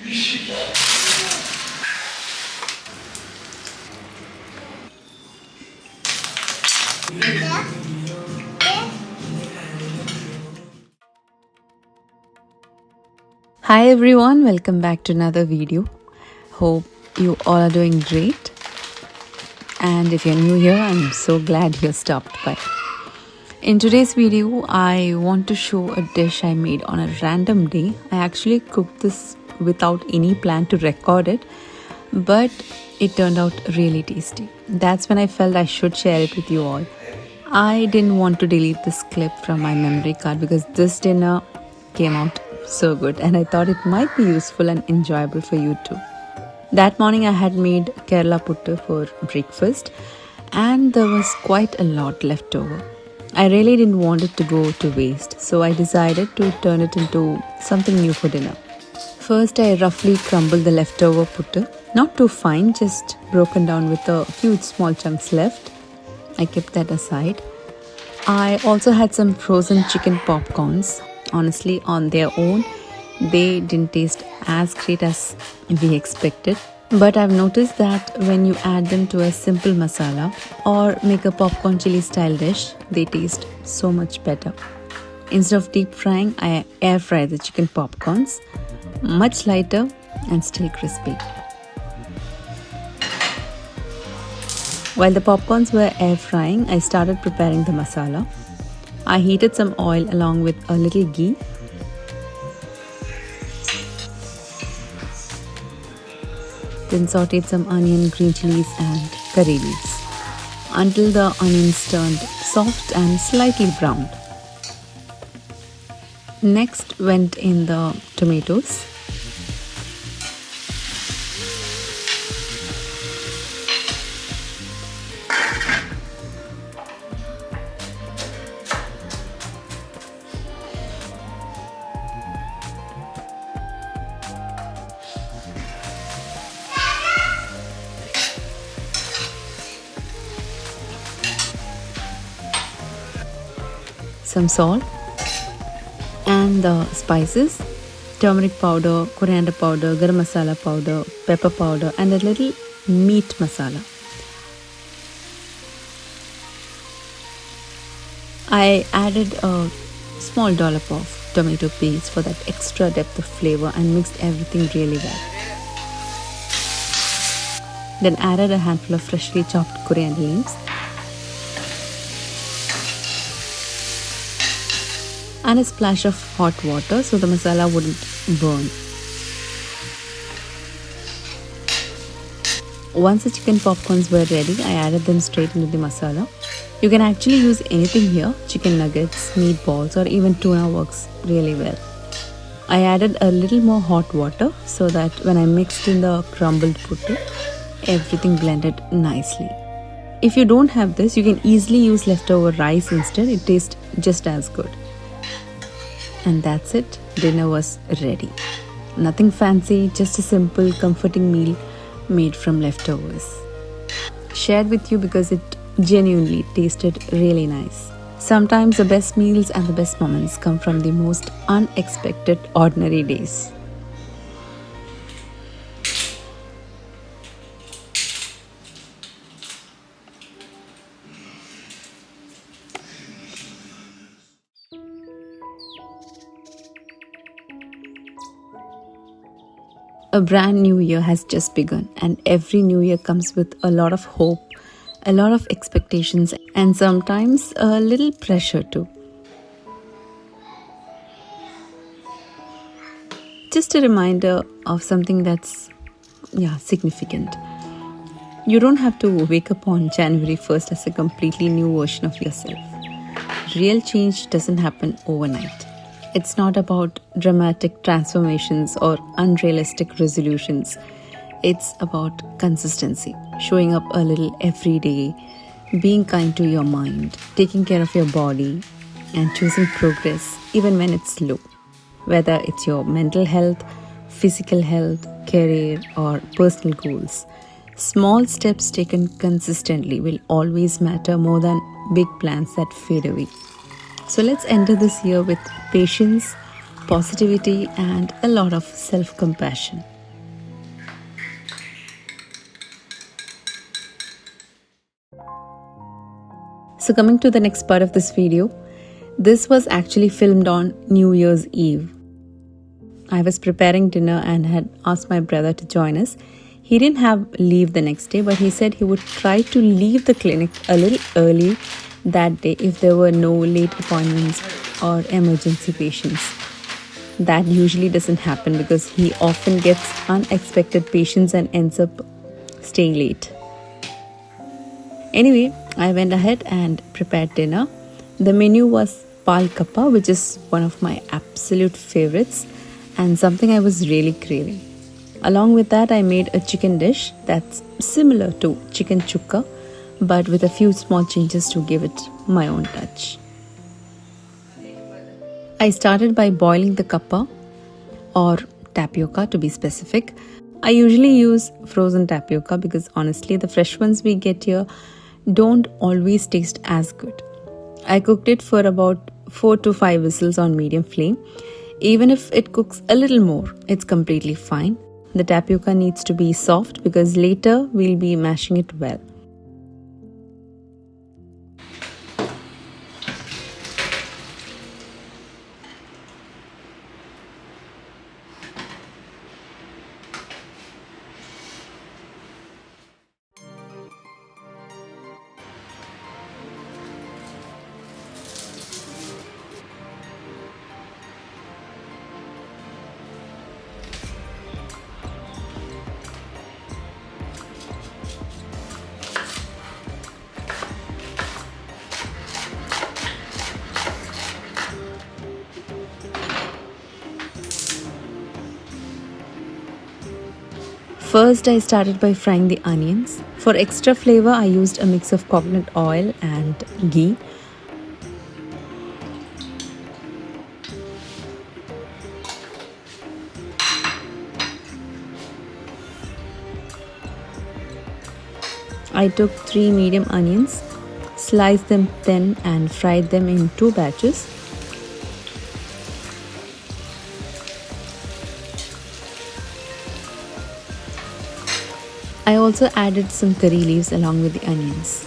Hi everyone, welcome back to another video. Hope you all are doing great. And if you're new here, I'm so glad you stopped by. In today's video, I want to show a dish I made on a random day. I actually cooked this without any plan to record it, but it turned out really tasty. That's when I felt I should share it with you all. I didn't want to delete this clip from my memory card because this dinner came out so good and I thought it might be useful and enjoyable for you too. That morning I had made Kerala Puttu for breakfast and there was quite a lot left over. I really didn't want it to go to waste, so I decided to turn it into something new for dinner. First I roughly crumbled the leftover puttu, not too fine, just broken down with a few small chunks left. I kept that aside. I also had some frozen chicken popcorns. Honestly, on their own, they didn't taste as great as we expected. But I've noticed that when you add them to a simple masala or make a popcorn chili style dish, they taste so much better. Instead of deep frying, I air fry the chicken popcorns, much lighter and still crispy. While the popcorns were air frying, I started preparing the masala. I heated some oil along with a little ghee. Then sauteed some onion, green chillies and curry leaves until the onions turned soft and slightly browned. Next went in the tomatoes. Some salt and the spices, turmeric powder, coriander powder, garam masala powder, pepper powder and a little meat masala. I added a small dollop of tomato paste for that extra depth of flavor and mixed everything really well. Then added a handful of freshly chopped coriander leaves and a splash of hot water so the masala wouldn't burn. Once the chicken popcorns were ready, I added them straight into the masala. You can actually use anything here, chicken nuggets, meatballs or even tuna works really well. I added a little more hot water so that when I mixed in the crumbled puttu, everything blended nicely. If you don't have this, you can easily use leftover rice instead. It tastes just as good. And that's it, dinner was ready. Nothing fancy, just a simple, comforting meal made from leftovers. Shared with you because it genuinely tasted really nice. Sometimes the best meals and the best moments come from the most unexpected, ordinary days. A brand new year has just begun, and every new year comes with a lot of hope, a lot of expectations, and sometimes a little pressure too. Just a reminder of something that's significant. You don't have to wake up on January 1st as a completely new version of yourself. Real change doesn't happen overnight. It's not about dramatic transformations or unrealistic resolutions. It's about consistency, showing up a little every day, being kind to your mind, taking care of your body, and choosing progress even when it's slow. Whether it's your mental health, physical health, career, or personal goals, small steps taken consistently will always matter more than big plans that fade away. So let's enter this year with patience, positivity, and a lot of self-compassion. So coming to the next part of this video, this was actually filmed on New Year's Eve. I was preparing dinner and had asked my brother to join us. He didn't have leave the next day, but he said he would try to leave the clinic a little early that day if there were no late appointments or emergency patients. That usually doesn't happen because he often gets unexpected patients and ends up staying late. Anyway, I went ahead and prepared dinner. The menu was Paal Kappa, which is one of my absolute favorites and something I was really craving. Along with that, I made a chicken dish that's similar to chicken chukka, but with a few small changes to give it my own touch. I started by boiling the kappa, or tapioca to be specific. I usually use frozen tapioca because honestly the fresh ones we get here don't always taste as good. I cooked it for about 4 to 5 whistles on medium flame. Even if it cooks a little more, it's completely fine. The tapioca needs to be soft because later we'll be mashing it well. First, I started by frying the onions. For extra flavor, I used a mix of coconut oil and ghee. I took 3 medium onions, sliced them thin and fried them in 2 batches. I also added some curry leaves along with the onions.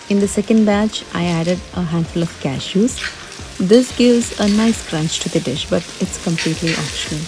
In the second batch, I added a handful of cashews. This gives a nice crunch to the dish, but it's completely optional.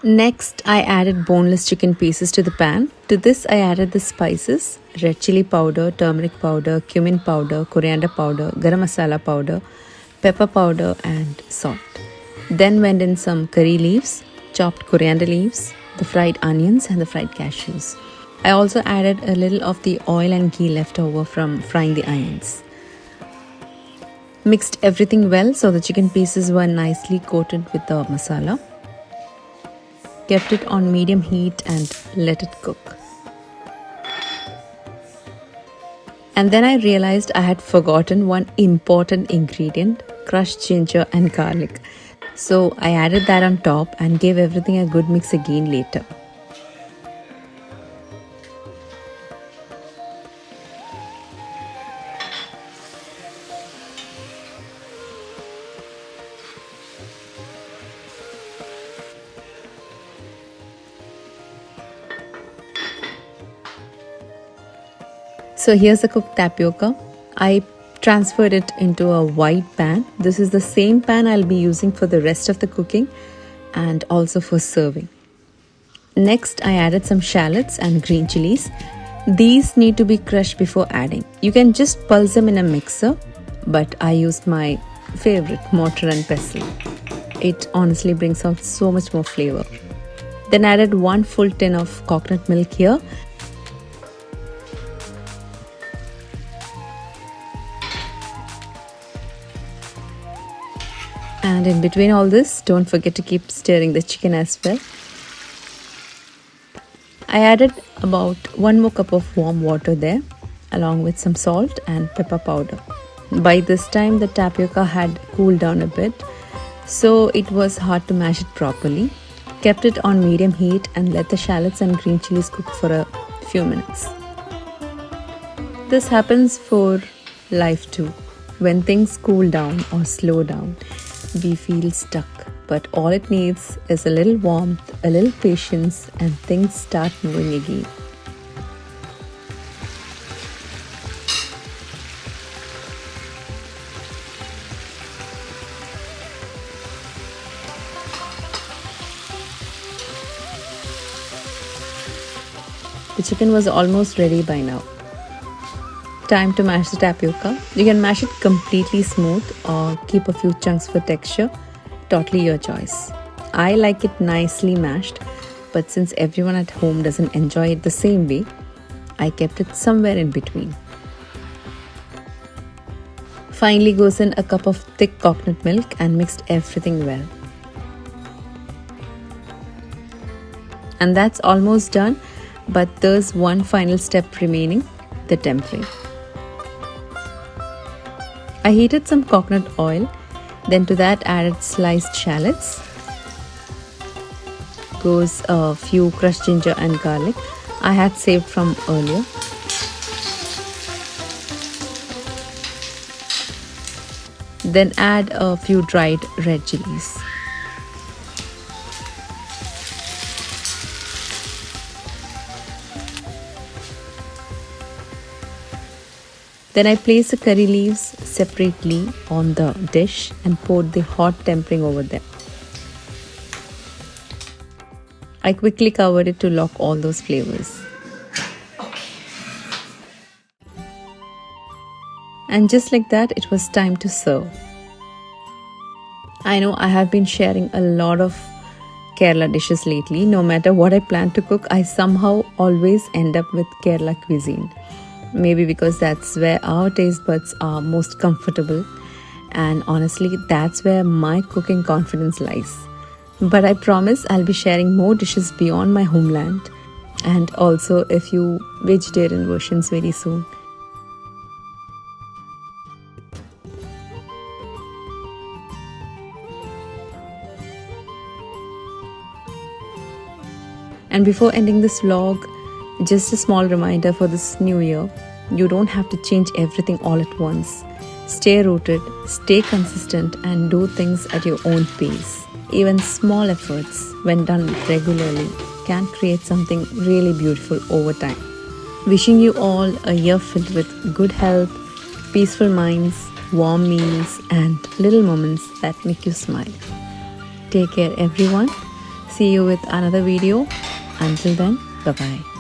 Next, I added boneless chicken pieces to the pan. To this, I added the spices: red chili powder, turmeric powder, cumin powder, coriander powder, garam masala powder, pepper powder and salt. Then went in some curry leaves, chopped coriander leaves, the fried onions and the fried cashews. I also added a little of the oil and ghee left over from frying the onions. Mixed everything well so the chicken pieces were nicely coated with the masala. Kept it on medium heat and let it cook. And then I realized I had forgotten one important ingredient: crushed ginger and garlic. So I added that on top and gave everything a good mix again later. So here's the cooked tapioca. I transferred it into a wide pan. This is the same pan I'll be using for the rest of the cooking and also for serving. Next, I added some shallots and green chillies. These need to be crushed before adding. You can just pulse them in a mixer, but I used my favorite mortar and pestle. It honestly brings out so much more flavor. Then added 1 full tin of coconut milk here. And in between all this, don't forget to keep stirring the chicken as well. I added about 1 more cup of warm water there, along with some salt and pepper powder. By this time, the tapioca had cooled down a bit, so it was hard to mash it properly. Kept it on medium heat and let the shallots and green chilies cook for a few minutes. This happens for life too. When things cool down or slow down, we feel stuck. But all it needs is a little warmth, a little patience, and things start moving again. The chicken was almost ready by now. Time to mash the tapioca. You can mash it completely smooth or keep a few chunks for texture. Totally your choice. I like it nicely mashed, but since everyone at home doesn't enjoy it the same way, I kept it somewhere in between. Finally goes in a cup of thick coconut milk and mixed everything well. And that's almost done, but there's one final step remaining, the tempering. I heated some coconut oil, then to that added sliced shallots. Goes a few crushed ginger and garlic I had saved from earlier. Then add a few dried red chillies. Then I placed the curry leaves separately on the dish and poured the hot tempering over them. I quickly covered it to lock all those flavors. And just like that, it was time to serve. I know I have been sharing a lot of Kerala dishes lately. No matter what I plan to cook, I somehow always end up with Kerala cuisine. Maybe because that's where our taste buds are most comfortable, and honestly, that's where my cooking confidence lies. But I promise I'll be sharing more dishes beyond my homeland, and also a few vegetarian versions very soon. And before ending this vlog, just a small reminder for this new year, you don't have to change everything all at once. Stay rooted, stay consistent, and do things at your own pace. Even small efforts, when done regularly, can create something really beautiful over time. Wishing you all a year filled with good health, peaceful minds, warm meals, and little moments that make you smile. Take care, everyone. See you with another video. Until then, bye-bye.